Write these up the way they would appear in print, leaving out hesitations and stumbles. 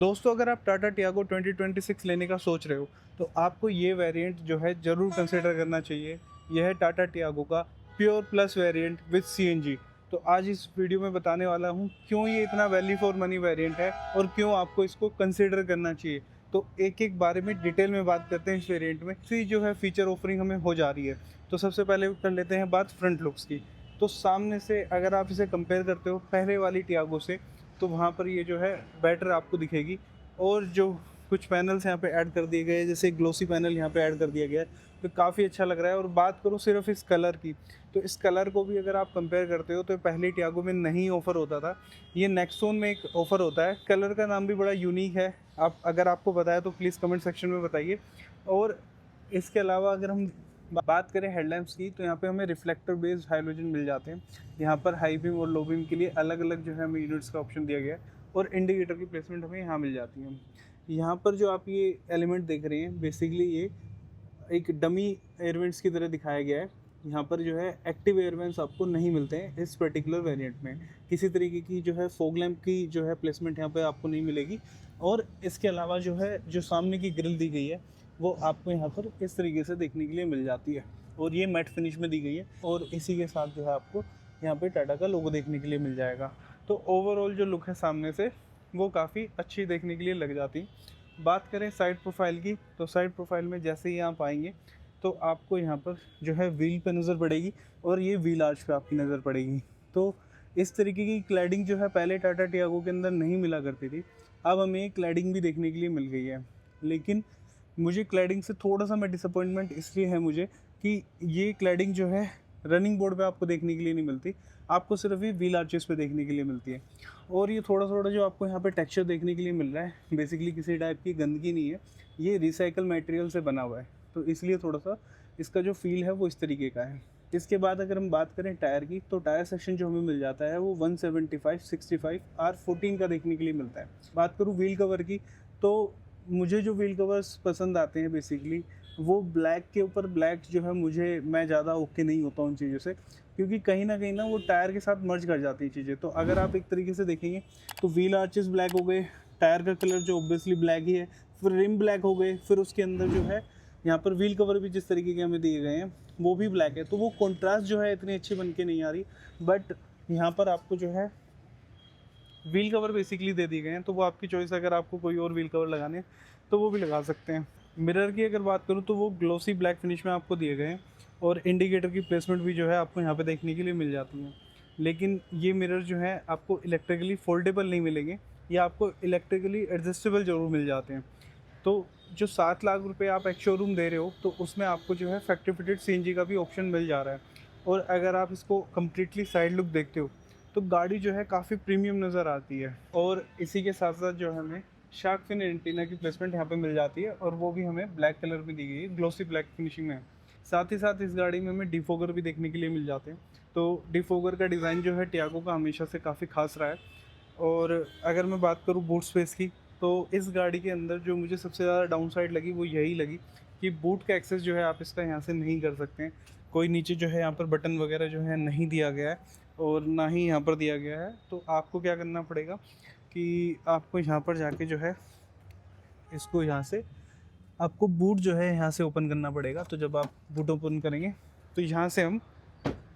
दोस्तों, अगर आप टाटा टियागो 2026 लेने का सोच रहे हो तो आपको ये वेरिएंट जो है ज़रूर कंसिडर करना चाहिए। यह है टाटा टियागो का pure plus variant with CNG. तो आज इस वीडियो में बताने वाला हूँ क्यों ये इतना वैल्यू फॉर मनी वेरिएंट है और क्यों आपको इसको कंसिडर करना चाहिए। तो एक एक बारे में डिटेल में बात करते हैं इस वेरिएंट में सी जो है फीचर ऑफरिंग हमें हो जा रही है। तो सबसे पहले कर लेते हैं बात फ्रंट लुक्स की। तो सामने से अगर आप इसे कंपेयर करते हो पहले वाली टियागो से, तो वहाँ पर ये जो है बेटर आपको दिखेगी। और जो कुछ पैनल्स यहाँ पे ऐड कर दिए गए हैं, जैसे ग्लोसी पैनल यहाँ पे ऐड कर दिया गया है, तो काफ़ी अच्छा लग रहा है। और बात करूँ सिर्फ इस कलर की, तो इस कलर को भी अगर आप कंपेयर करते हो तो पहले टियागो में नहीं ऑफ़र होता था, ये नेक्सॉन में एक ऑफ़र होता है। कलर का नाम भी बड़ा यूनिक है। आप अगर आपको पता है तो प्लीज़ कमेंट सेक्शन में बताइए। और इसके अलावा अगर हम बात करें हेडलैम्प्स की, तो यहाँ पे हमें रिफ्लेक्टर बेस्ड हाइड्रोजन मिल जाते हैं। यहाँ पर हाई बीम और लो बीम के लिए अलग अलग जो है हमें यूनिट्स का ऑप्शन दिया गया है और इंडिकेटर की प्लेसमेंट हमें यहाँ मिल जाती है। यहाँ पर जो आप ये एलिमेंट देख रहे हैं, बेसिकली ये एक डमी एयरवेंट्स की तरह दिखाया गया है। यहाँ पर जो है एक्टिव एयरवेंट्स आपको नहीं मिलते हैं इस पर्टिकुलर वेरिएंट में। किसी तरीके की जो है फॉग लैम्प की जो है प्लेसमेंट यहाँ पे आपको नहीं मिलेगी। और इसके अलावा जो है जो सामने की ग्रिल दी गई है वो आपको यहाँ पर इस तरीके से देखने के लिए मिल जाती है और ये मैट फिनिश में दी गई है। और इसी के साथ जो है आपको यहाँ पे टाटा का लोगो देखने के लिए मिल जाएगा। तो ओवरऑल जो लुक है सामने से वो काफ़ी अच्छी देखने के लिए लग जाती। बात करें साइड प्रोफाइल की, तो साइड प्रोफाइल में जैसे ही आप आएंगे तो आपको यहाँ पर जो है व्हील पे नज़र पड़ेगी और ये व्हील आर्च पे आपकी नज़र पड़ेगी। तो इस तरीके की क्लैडिंग जो है पहले टाटा टियागो के अंदर नहीं मिला करती थी, अब हमें क्लैडिंग भी देखने के लिए मिल गई है। लेकिन मुझे क्लैडिंग से थोड़ा सा मैं डिसअपॉइंटमेंट इसलिए है मुझे कि ये क्लैडिंग जो है रनिंग बोर्ड पे आपको देखने के लिए नहीं मिलती, आपको सिर्फ ये व्हील आर्चेस पे देखने के लिए मिलती है। और ये थोड़ा थोड़ा जो आपको यहाँ पे टेक्सचर देखने के लिए मिल रहा है, बेसिकली किसी टाइप की गंदगी नहीं है, ये रिसाइकल मटेरियल से बना हुआ है, तो इसलिए थोड़ा सा इसका जो फील है वो इस तरीके का है। इसके बाद अगर हम बात करें टायर की, तो टायर सेक्शन जो हमें मिल जाता है वो 175/65 R14 का देखने के लिए मिलता है। बात करूँ व्हील कवर की, तो मुझे जो व्हील कवर्स पसंद आते हैं बेसिकली वो ब्लैक के ऊपर ब्लैक जो है, मैं ज़्यादा ओके नहीं होता उन चीज़ों से, क्योंकि कहीं ना वो टायर के साथ मर्ज कर जाती है चीज़ें। तो अगर आप एक तरीके से देखेंगे तो व्हील आर्चेस ब्लैक हो गए, टायर का कलर जो ऑब्वियसली ब्लैक ही है, फिर रिम ब्लैक हो गए, फिर उसके अंदर जो है यहाँ पर व्हील कवर भी जिस तरीके के हमें दिए गए हैं वो भी ब्लैक है। तो वो कॉन्ट्रास्ट जो है इतनी अच्छी बन के नहीं आ रही, बट यहाँ पर आपको जो है व्हील कवर बेसिकली दे दिए गए हैं, तो वो आपकी चॉइस है। अगर आपको कोई और व्हील कवर लगाने हैं तो वो भी लगा सकते हैं। मिरर की अगर बात करूँ तो वो ग्लोसी ब्लैक फिनिश में आपको दिए गए हैं और इंडिकेटर की प्लेसमेंट भी जो है आपको यहाँ पे देखने के लिए मिल जाती है। लेकिन ये मिरर जो है आपको इलेक्ट्रिकली फोल्डेबल नहीं मिलेंगे, या आपको इलेक्ट्रिकली एडजस्टेबल ज़रूर मिल जाते हैं। तो जो 7 लाख रुपए आप एक शोरूम दे रहे हो, तो उसमें आपको जो है फैक्ट्री फिटेड सीएनजी का भी ऑप्शन मिल जा रहा है। और अगर आप इसको कम्प्लीटली साइड लुक देखते हो तो गाड़ी जो है काफ़ी प्रीमियम नज़र आती है। और इसी के साथ साथ जो हमें शार्क फिन एंटीना की प्लेसमेंट यहाँ पे मिल जाती है और वो भी हमें ब्लैक कलर में दी गई है, ग्लोसी ब्लैक फिनिशिंग में है। साथ ही साथ इस गाड़ी में हमें डिफोगर भी देखने के लिए मिल जाते हैं। तो डिफोगर का डिज़ाइन जो है टियागो का हमेशा से काफ़ी खास रहा है। और अगर मैं बात करूँ बूट स्पेस की, तो इस गाड़ी के अंदर जो मुझे सबसे ज़्यादा डाउन साइड लगी वो यही लगी कि बूट का एक्सेस जो है आप इसका यहाँ से नहीं कर सकते हैं। कोई नीचे जो है यहाँ पर बटन वगैरह जो है नहीं दिया गया है और ना ही यहाँ पर दिया गया है। तो आपको क्या करना पड़ेगा कि आपको यहाँ पर जाके जो है इसको यहाँ से आपको बूट जो है यहाँ से ओपन करना पड़ेगा। तो जब आप बूट ओपन करेंगे तो यहाँ से हम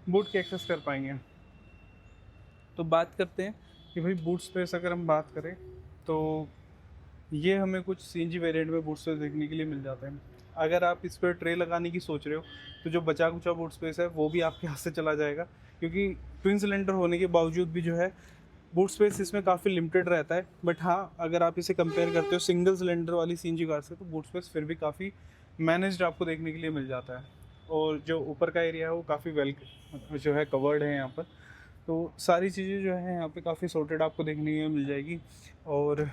बूट के एक्सेस कर पाएंगे। तो बात करते हैं कि भाई बूट स्पेस अगर हम बात करें तो ये हमें कुछ सीएनजी वेरिएंट में बूट स्पेस देखने के लिए मिल जाते हैं। अगर आप इस पर ट्रे लगाने की सोच रहे हो तो जो बचा कुचा बूट स्पेस है वो भी आपके हाथ से चला जाएगा, क्योंकि ट्विन सिलेंडर होने के बावजूद भी जो है बूट स्पेस इसमें काफ़ी लिमिटेड रहता है। बट हाँ, अगर आप इसे कंपेयर करते हो सिंगल सिलेंडर वाली सीएनजी कार से, तो बूट स्पेस फिर भी काफ़ी मैनेज्ड आपको देखने के लिए मिल जाता है। और जो ऊपर का एरिया है वो काफ़ी वेल जो है कवर्ड है यहाँ पर। तो सारी चीज़ें जो है यहाँ पे काफ़ी सॉर्टेड आपको देखने के लिए मिल जाएगी। और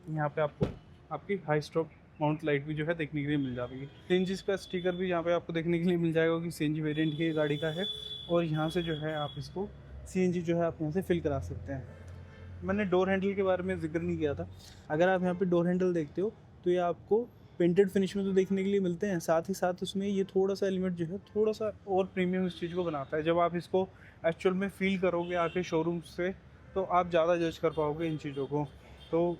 यहाँ पे आपको आपकी हाई स्ट्रोक माउंट लाइट भी जो है देखने के लिए मिल जाएगी। सीएनजी का स्टिकर भी यहाँ पे आपको देखने के लिए मिल जाएगा कि सीएनजी वेरिएंट की गाड़ी का है। और यहाँ से जो है आप इसको सीएनजी जो है आप यहाँ से फिल करा सकते हैं। मैंने डोर हैंडल के बारे में जिक्र नहीं किया था। अगर आप यहाँ पे डोर हैंडल देखते हो तो ये आपको पेंटेड फिनिश में तो देखने के लिए मिलते हैं, साथ ही साथ उसमें ये थोड़ा सा एलिमेंट जो है थोड़ा सा और प्रीमियम इस चीज़ को बनाता है। जब आप इसको एक्चुअल में फील करोगे आके शोरूम से, तो आप ज़्यादा जज कर पाओगे इन चीज़ों को। तो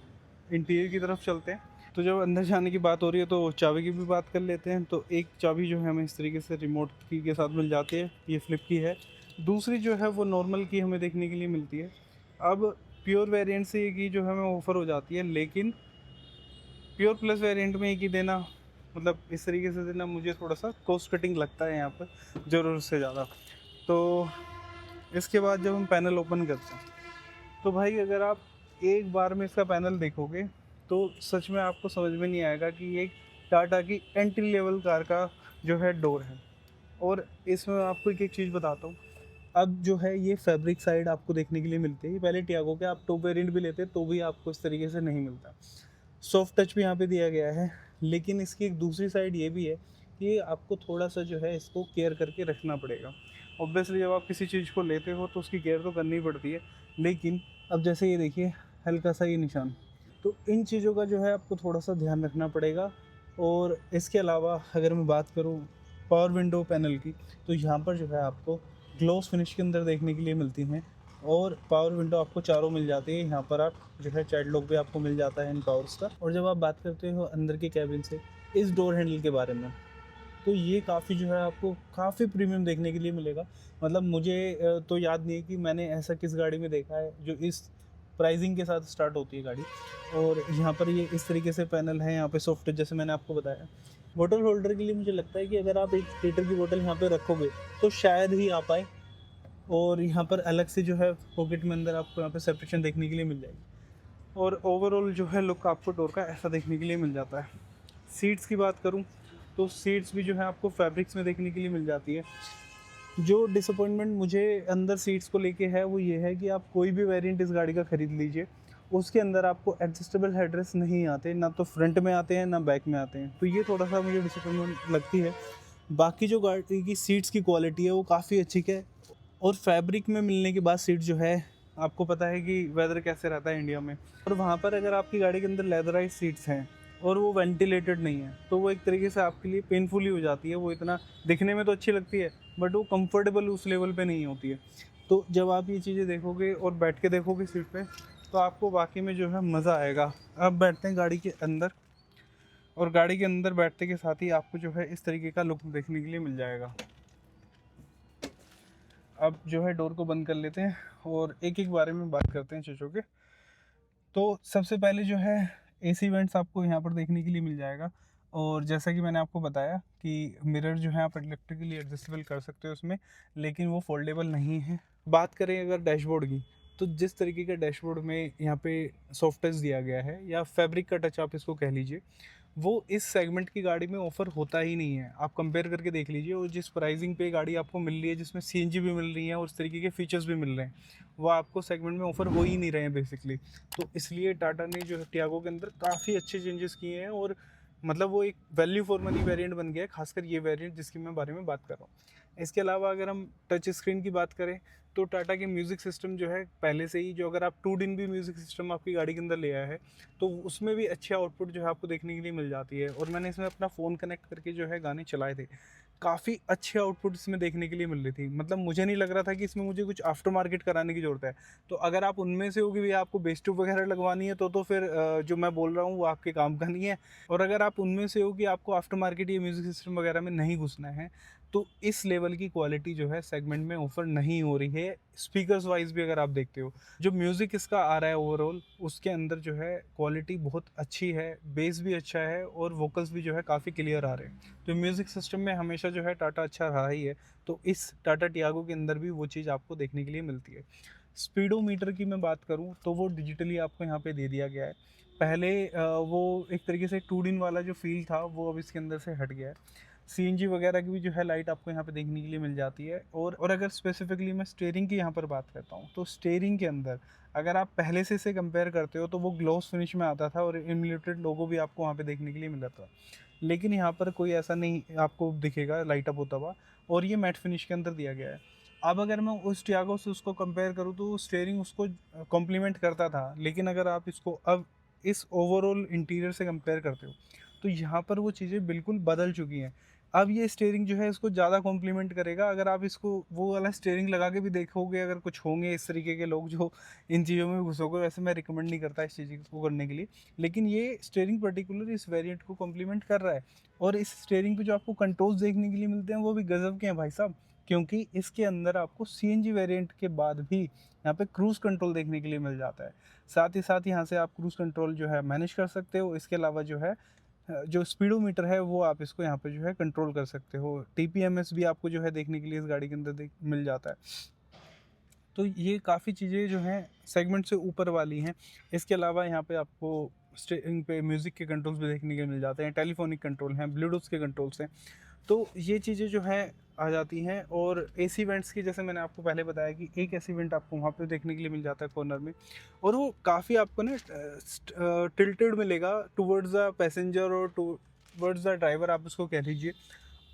इंटीरियर की तरफ चलते हैं। तो जब अंदर जाने की बात हो रही है तो चाबी की भी बात कर लेते हैं। तो एक चाबी जो है हमें इस तरीके से रिमोट की के साथ मिल जाती है, ये फ्लिप की है। दूसरी जो है वो नॉर्मल की हमें देखने के लिए मिलती है। अब प्योर वेरिएंट से ये की जो हमें ऑफ़र हो जाती है, लेकिन प्योर प्लस वेरिएंट में एक ही देना, मतलब इस तरीके से देना मुझे थोड़ा सा कॉस्ट कटिंग लगता है यहाँ पर ज़रूरत से ज़्यादा। तो इसके बाद जब हम पैनल ओपन करते हैं तो भाई अगर आप एक बार में इसका पैनल देखोगे तो सच में आपको समझ में नहीं आएगा कि ये टाटा की एंट्री लेवल कार का जो है डोर है। और इसमें मैं आपको एक एक चीज़ बताता हूँ। अब जो है ये फैब्रिक साइड आपको देखने के लिए मिलती है। पहले टियागो के आप टॉप वेरिएंट भी लेते तो भी आपको इस तरीके से नहीं मिलता। सॉफ्ट टच भी यहाँ पे दिया गया है, लेकिन इसकी एक दूसरी साइड ये भी है कि आपको थोड़ा सा जो है इसको केयर करके रखना पड़ेगा। ऑब्वियसली जब आप किसी चीज़ को लेते हो तो उसकी केयर तो करनी ही पड़ती है, लेकिन अब जैसे ये देखिए हल्का सा ये निशान, तो इन चीज़ों का जो है आपको थोड़ा सा ध्यान रखना पड़ेगा। और इसके अलावा अगर मैं बात करूँ पावर विंडो पैनल की, तो यहाँ पर जो है आपको ग्लॉस फिनिश के अंदर देखने के लिए मिलती हैं। और पावर विंडो आपको चारों मिल जाती है। यहाँ पर आप जो है चाइल्ड लॉक भी आपको मिल जाता है इन पावर्स का। और जब आप बात करते हो अंदर के कैबिन से इस डोर हैंडल के बारे में, तो ये काफ़ी जो है आपको काफ़ी प्रीमियम देखने के लिए मिलेगा। मतलब मुझे तो याद नहीं है कि मैंने ऐसा किस गाड़ी में देखा है जो इस प्राइसिंग के साथ स्टार्ट होती है गाड़ी। और यहाँ पर ये इस तरीके से पैनल है, यहाँ पे सॉफ्ट जैसे मैंने आपको बताया। बोतल होल्डर के लिए मुझे लगता है कि अगर आप 1 लीटर की बोतल यहाँ पे रखोगे तो शायद ही आ पाए। और यहाँ पर अलग से जो है पॉकेट में अंदर आपको यहाँ पे सेपरेशन देखने के लिए मिल जाएगी। और ओवरऑल जो है लुक आपको डोर का ऐसा देखने के लिए मिल जाता है। सीट्स की बात करूँ तो सीट्स भी जो है आपको फैब्रिक्स में देखने के लिए मिल जाती है। जो डिसअपॉइंटमेंट मुझे अंदर सीट्स को लेके है वो ये है कि आप कोई भी वेरिएंट इस गाड़ी का ख़रीद लीजिए, उसके अंदर आपको एडजस्टेबल हेडरेस्ट नहीं आते, ना तो फ्रंट में आते हैं ना बैक में आते हैं। तो ये थोड़ा सा मुझे डिसअपॉइंटमेंट लगती है। बाकी जो गाड़ी की सीट्स की क्वालिटी है वो काफ़ी अच्छी है। और फैब्रिक में मिलने के बाद सीट जो है, आपको पता है कि वेदर कैसे रहता है इंडिया में, और वहाँ पर अगर आपकी गाड़ी के अंदर लेदराइज सीट्स हैं और वो वेंटिलेटेड नहीं है तो वो एक तरीके से आपके लिए पेनफुल ही हो जाती है। वो इतना दिखने में तो अच्छी लगती है बट वो कंफर्टेबल उस लेवल पे नहीं होती है। तो जब आप ये चीज़ें देखोगे और बैठ के देखोगे सीट पे तो आपको वाकई में जो है मज़ा आएगा। अब बैठते हैं गाड़ी के अंदर, और गाड़ी के अंदर बैठने के साथ ही आपको जो है इस तरीके का लुक देखने के लिए मिल जाएगा। अब जो है डोर को बंद कर लेते हैं और एक एक बारे में बात करते हैं चीज़ों के। तो सबसे पहले जो है एसी वेंट्स आपको यहाँ पर देखने के लिए मिल जाएगा। और जैसा कि मैंने आपको बताया कि मिरर जो है आप इलेक्ट्रिकली एडजस्टेबल कर सकते हो उसमें, लेकिन वो फोल्डेबल नहीं है। बात करें अगर डैशबोर्ड की, तो जिस तरीके का डैशबोर्ड में यहाँ पे सॉफ्ट टच दिया गया है या फैब्रिक का टच आप इसको कह लीजिए, वो इस सेगमेंट की गाड़ी में ऑफ़र होता ही नहीं है। आप कंपेयर करके देख लीजिए, और जिस प्राइसिंग पे गाड़ी आपको मिल रही है जिसमें सीएनजी भी मिल रही है और उस तरीके के फीचर्स भी मिल रहे हैं, वो आपको सेगमेंट में ऑफ़र हो ही नहीं रहे हैं बेसिकली। तो इसलिए टाटा ने जो है टियागो के अंदर काफ़ी अच्छे चेंजेस किए हैं, और मतलब वो एक वैल्यू फॉर मनी वेरिएंट बन गया है, खासकर ये वेरिएंट जिसकी मैं बारे में बात कर रहा हूँ। इसके अलावा अगर हम टच स्क्रीन की बात करें तो टाटा के म्यूज़िक सिस्टम जो है पहले से ही, जो अगर आप 2 दिन भी म्यूज़िक सिस्टम आपकी गाड़ी के अंदर ले आया है तो उसमें भी अच्छी आउटपुट जो है आपको देखने के लिए मिल जाती है। और मैंने इसमें अपना फ़ोन कनेक्ट करके जो है गाने चलाए थे, काफ़ी अच्छी आउटपुट इसमें देखने के लिए मिल रही थी। मतलब मुझे नहीं लग रहा था कि इसमें मुझे कुछ आफ्टर मार्केट कराने की ज़रूरत है। तो अगर आप उनमें से हो कि भैया आपको बेस ट्यूब वगैरह लगवानी है तो फिर जो मैं बोल रहा हूँ वो आपके काम का नहीं है। और अगर आप उनमें से हो कि आपको आफ्टर मार्केट या म्यूज़िक सिस्टम वगैरह में नहीं घुसना है, तो इस लेवल की क्वालिटी जो है सेगमेंट में ऑफ़र नहीं हो रही है। स्पीकर्स वाइज भी अगर आप देखते हो, जो म्यूज़िक इसका आ रहा है ओवरऑल उसके अंदर जो है क्वालिटी बहुत अच्छी है, बेस भी अच्छा है और वोकल्स भी जो है काफ़ी क्लियर आ रहे हैं। तो म्यूज़िक सिस्टम में हमेशा जो है टाटा अच्छा रहा ही है, तो इस टाटा टियागो के अंदर भी वो चीज़ आपको देखने के लिए मिलती है। स्पीडोमीटर की मैं बात करूँ तो वो डिजिटली आपको यहाँ पे दे दिया गया है। पहले वो एक तरीके से 2 दिन वाला जो फ़ील था वो अब इसके अंदर से हट गया है। सीएनजी वगैरह की भी जो है लाइट आपको यहाँ पे देखने के लिए मिल जाती है। और अगर स्पेसिफिकली मैं स्टीयरिंग की यहाँ पर बात करता हूँ तो स्टीयरिंग के अंदर अगर आप पहले से इसे कंपेयर करते हो तो वो ग्लॉस फिनिश में आता था और इम्यूलेटेड लोगो भी आपको वहाँ पे देखने के लिए मिला था। लेकिन यहाँ पर कोई ऐसा नहीं आपको दिखेगा लाइट अप होता हुआ, और ये मैट फिनिश के अंदर दिया गया है। अब अगर मैं उस टियागो से उसको कंपेयर करूँ तो स्टीयरिंग उसको कॉम्प्लीमेंट करता था, लेकिन अगर आप इसको अब इस ओवरऑल इंटीरियर से कंपेयर करते हो तो यहाँ पर वो चीज़ें बिल्कुल बदल चुकी हैं। अब ये स्टीयरिंग जो है इसको ज़्यादा कॉम्प्लीमेंट करेगा। अगर आप इसको वो वाला स्टीयरिंग लगा के भी देखोगे, अगर कुछ होंगे इस तरीके के लोग जो इन चीज़ों में घुसोगे, वैसे मैं रिकमेंड नहीं करता इस चीज़ को करने के लिए, लेकिन ये स्टीयरिंग पर्टिकुलर इस वेरिएंट को कॉम्प्लीमेंट कर रहा है। और इस स्टीयरिंग पे जो आपको कंट्रोल्स देखने के लिए मिलते हैं वो भी गजब के हैं भाई साहब, क्योंकि इसके अंदर आपको सीएनजी वेरिएंट के बाद भी यहाँ पे क्रूज़ कंट्रोल देखने के लिए मिल जाता है। साथ ही साथ यहाँ से आप क्रूज़ कंट्रोल जो है मैनेज कर सकते हो। इसके अलावा जो है जो स्पीडोमीटर है वो आप इसको यहाँ पे जो है कंट्रोल कर सकते हो। टीपीएमएस भी आपको जो है देखने के लिए इस गाड़ी के अंदर मिल जाता है। तो ये काफ़ी चीज़ें जो हैं सेगमेंट से ऊपर वाली हैं। इसके अलावा यहाँ पे आपको स्टीयरिंग पे म्यूज़िक के कंट्रोल्स भी देखने के मिल जाते हैं, टेलीफोनिक कंट्रोल हैं, ब्लूटूथ के कंट्रोल्स हैं। तो ये चीज़ें जो हैं आ जाती हैं। और एसी वेंट्स की, जैसे मैंने आपको पहले बताया कि एक एसी वेंट आपको वहाँ पे देखने के लिए मिल जाता है कॉर्नर में, और वो काफ़ी आपको ना टिल्टेड मिलेगा टुवर्ड्स द पैसेंजर और टुवर्ड्स द ड्राइवर, आप उसको कह लीजिए।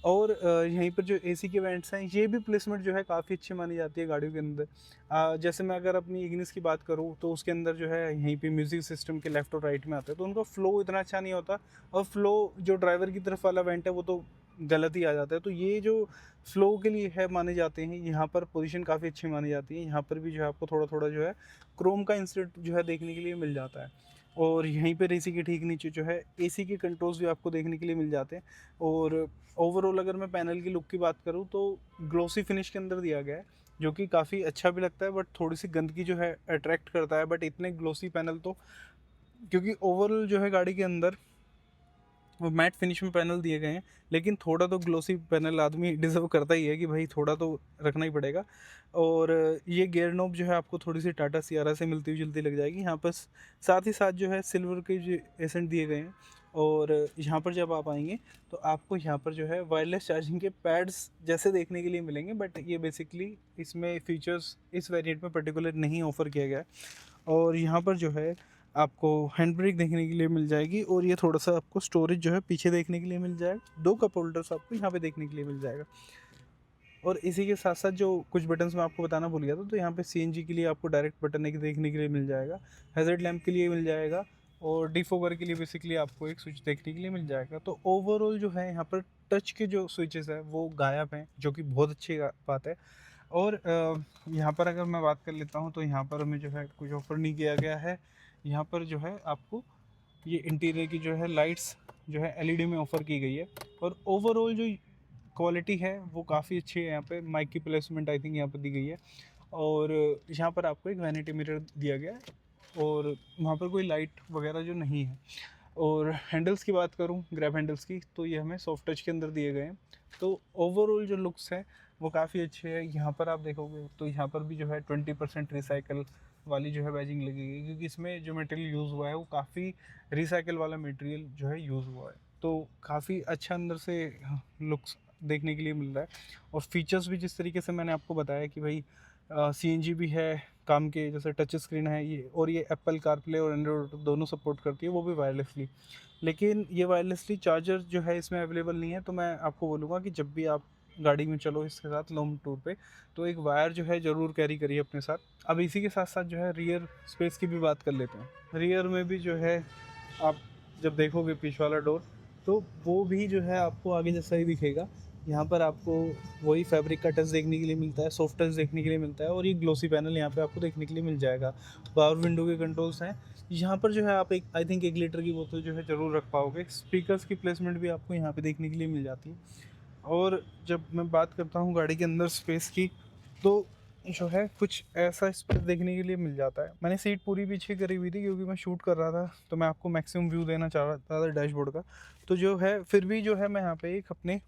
और यहीं पर जो एसी के वेंट्स हैं, ये भी प्लेसमेंट जो है काफ़ी अच्छी मानी जाती है गाड़ियों के अंदर। जैसे मैं अगर अपनी इग्निस की बात करूँ तो उसके अंदर जो है यहीं पे म्यूज़िक सिस्टम के लेफ़्ट और राइट में आता है, तो उनका फ़्लो इतना अच्छा नहीं होता, और फ़्लो जो ड्राइवर की तरफ वाला वेंट है वो तो गलत ही आ जाता है। तो ये जो फ़्लो के लिए है माने जाते हैं, यहाँ पर पोजीशन काफ़ी अच्छी मानी जाती है। यहाँ पर भी जो है आपको थोड़ा-थोड़ा जो है क्रोम का इंसर्ट जो है देखने के लिए मिल जाता है। और यहीं पर एसी के ठीक नीचे जो है एसी के कंट्रोल्स भी आपको देखने के लिए मिल जाते हैं। और ओवरऑल अगर मैं पैनल की लुक की बात करूँ तो ग्लोसी फिनिश के अंदर दिया गया है, जो कि काफ़ी अच्छा भी लगता है, बट थोड़ी सी गंदगी जो है अट्रैक्ट करता है। बट इतने ग्लोसी पैनल तो, क्योंकि ओवरऑल जो है गाड़ी के अंदर वो मैट फिनिश में पैनल दिए गए हैं, लेकिन थोड़ा तो ग्लोसी पैनल आदमी डिज़र्व करता ही है कि भाई थोड़ा तो रखना ही पड़ेगा। और ये गियर नॉब जो है आपको थोड़ी सी टाटा सियारा से मिलती हुई जुलती लग जाएगी। यहाँ पर साथ ही साथ जो है सिल्वर के जो एसेंट दिए गए हैं। और यहाँ पर जब आप आएंगे तो आपको यहाँ पर जो है वायरलेस चार्जिंग के पैड्स जैसे देखने के लिए मिलेंगे, बट ये बेसिकली इसमें फीचर्स इस वेरिएंट में पर्टिकुलर नहीं ऑफ़र किया गया है। और यहाँ पर जो है आपको हैंड ब्रेक देखने के लिए मिल जाएगी, और ये थोड़ा सा आपको स्टोरेज जो है पीछे देखने के लिए मिल जाएगा। 2 कप होल्डर्स आपको यहाँ पे देखने के लिए मिल जाएगा। और इसी के साथ साथ जो कुछ बटन्स मैं आपको बताना भूल गया था, तो यहाँ पे सीएनजी के लिए आपको डायरेक्ट बटन एक देखने के लिए मिल जाएगा, हैज़र्ड लैंप के लिए मिल जाएगा, और डिफोगर के लिए बेसिकली आपको एक स्विच देखने के लिए मिल जाएगा। तो ओवरऑल जो है यहाँ पर टच के जो स्विचेस है वो गायब हैं, जो कि बहुत अच्छी बात है। और यहाँ पर अगर मैं बात कर लेता हूँ तो यहाँ पर हमें जो है कुछ ऑफ़र नहीं किया गया है। यहाँ पर जो है आपको ये इंटीरियर की जो है लाइट्स जो है एलईडी में ऑफ़र की गई है। और ओवरऑल जो क्वालिटी है वो काफ़ी अच्छी है। यहाँ पे माइक की प्लेसमेंट आई थिंक यहाँ पर दी गई है। और यहाँ पर आपको एक वैनिटी मिरर दिया गया है, और वहाँ पर कोई लाइट वगैरह जो नहीं है। और हैंडल्स की बात करूँ, ग्रैब हैंडल्स की, तो ये हमें सॉफ्ट टच के अंदर दिए गए हैं। तो ओवरऑल जो लुक्स है वो काफ़ी अच्छे है। यहाँ पर आप देखोगे तो यहाँ पर भी जो है 20% रिसाइकल वाली जो है बैजिंग लगी गई, क्योंकि इसमें जो मटेरियल यूज़ हुआ है वो काफ़ी रिसाइकल वाला मटेरियल जो है यूज़ हुआ है। तो काफ़ी अच्छा अंदर से लुक्स देखने के लिए मिल रहा है। और फीचर्स भी जिस तरीके से मैंने आपको बताया कि भाई सीएनजी भी है काम के, जैसे टच स्क्रीन है ये, और ये एप्पल कारप्ले और एंड्रॉयड दोनों सपोर्ट करती है, वो भी वायरलेसली। लेकिन ये वायरलेसली चार्जर जो है इसमें अवेलेबल नहीं है। तो मैं आपको बोलूँगा कि जब भी आप गाड़ी में चलो इसके साथ लॉन्ग टूर पे, तो एक वायर जो है ज़रूर कैरी करिए अपने साथ। अब इसी के साथ साथ जो है रियर स्पेस की भी बात कर लेते हैं। रियर में भी जो है आप जब देखोगे पीछे वाला डोर, तो वो भी जो है आपको आगे जैसा ही दिखेगा। यहाँ पर आपको वही फैब्रिक का टच देखने के लिए मिलता है, सॉफ्ट टच देखने के लिए मिलता है, और ये ग्लोसी पैनल यहाँ पे आपको देखने के लिए मिल जाएगा। पावर विंडो के कंट्रोल्स हैं। यहाँ पर जो है आप एक आई थिंक 1 लीटर की बोतल जो है ज़रूर रख पाओगे। स्पीकर्स की प्लेसमेंट भी आपको यहाँ पे देखने के लिए मिल जाती है। और जब मैं बात करता हूँ गाड़ी के अंदर स्पेस की, तो जो है कुछ ऐसा स्पेस देखने के लिए मिल जाता है। मैंने सीट पूरी पीछे करी हुई थी क्योंकि मैं शूट कर रहा था, तो मैं आपको मैक्सिमम व्यू देना चाह रहा था डैशबोर्ड का। तो जो है फिर भी जो है मैं यहाँ पे एक अपने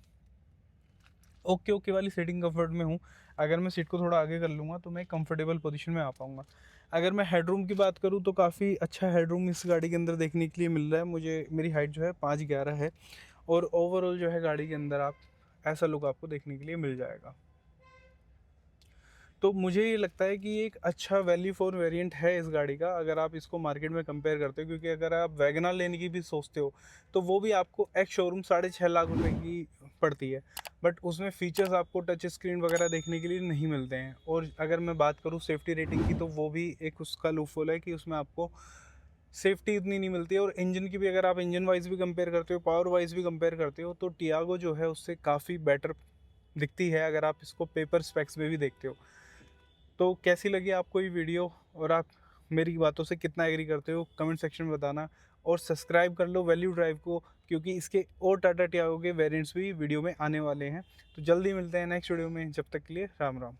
ओके ओके वाली सीटिंग कंफर्ट में हूँ। अगर मैं सीट को थोड़ा आगे कर लूँगा तो मैं कंफर्टेबल पोजीशन में आ पाऊँगा। अगर मैं हेडरूम की बात करूँ तो काफ़ी अच्छा हेडरूम इस गाड़ी के अंदर देखने के लिए मिल रहा है मुझे। मेरी हाइट जो है 5'11" है, और ओवरऑल जो है गाड़ी के अंदर आप ऐसा लुक आपको देखने के लिए मिल जाएगा। तो मुझे ये लगता है कि एक अच्छा वैल्यू फॉर वेरिएंट है इस गाड़ी का, अगर आप इसको मार्केट में कंपेयर करते हो। क्योंकि अगर आप वैगनर लेने की भी सोचते हो तो वो भी आपको एक्स शोरूम 6.5 लाख रुपए की पड़ती है, बट उसमें फीचर्स आपको टच स्क्रीन वगैरह देखने के लिए नहीं मिलते हैं। और अगर मैं बात करूँ सेफ्टी रेटिंग की, तो वो भी एक उसका लूपहोल है कि उसमें आपको सेफ्टी इतनी नहीं मिलती है, और इंजन की भी अगर आप इंजन वाइज भी कंपेयर करते हो, पावर वाइज भी कंपेयर करते हो, तो टियागो जो है उससे काफ़ी बेटर दिखती है अगर आप इसको पेपर स्पेक्स में भी देखते हो। तो कैसी लगी आपको ये वीडियो, और आप मेरी बातों से कितना एग्री करते हो कमेंट सेक्शन में बताना, और सब्सक्राइब कर लो वैल्यू ड्राइव को, क्योंकि इसके और टाटा टियागो के वेरिएंट्स भी वीडियो में आने वाले हैं। तो जल्दी मिलते हैं नेक्स्ट वीडियो में, जब तक के लिए राम राम।